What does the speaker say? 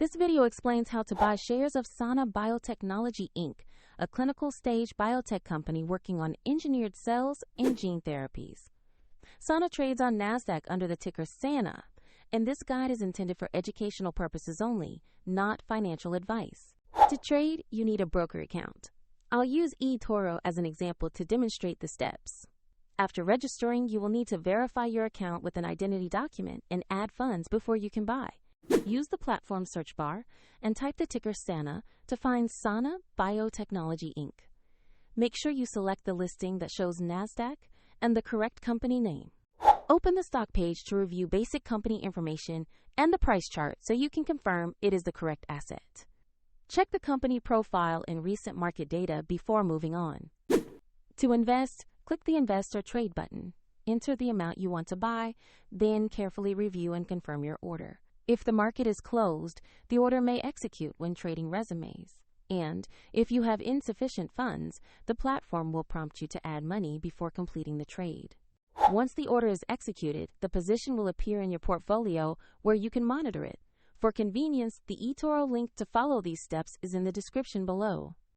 This video explains how to buy shares of Sana Biotechnology Inc., a clinical stage biotech company working on engineered cells and gene therapies. Sana trades on NASDAQ under the ticker SANA, and this guide is intended for educational purposes only, not financial advice. To trade, you need a broker account. I'll use eToro as an example to demonstrate the steps. After registering, you will need to verify your account with an identity document and add funds before you can buy. Use the platform search bar and type the ticker SANA to find Sana Biotechnology Inc. Make sure you select the listing that shows NASDAQ and the correct company name. Open the stock page to review basic company information and the price chart so you can confirm it is the correct asset. Check the company profile and recent market data before moving on. To invest, click the Invest or Trade button. Enter the amount you want to buy, then carefully review and confirm your order. If the market is closed, the order may execute when trading resumes. And if you have insufficient funds, the platform will prompt you to add money before completing the trade. Once the order is executed, the position will appear in your portfolio where you can monitor it. For convenience, the eToro link to follow these steps is in the description below.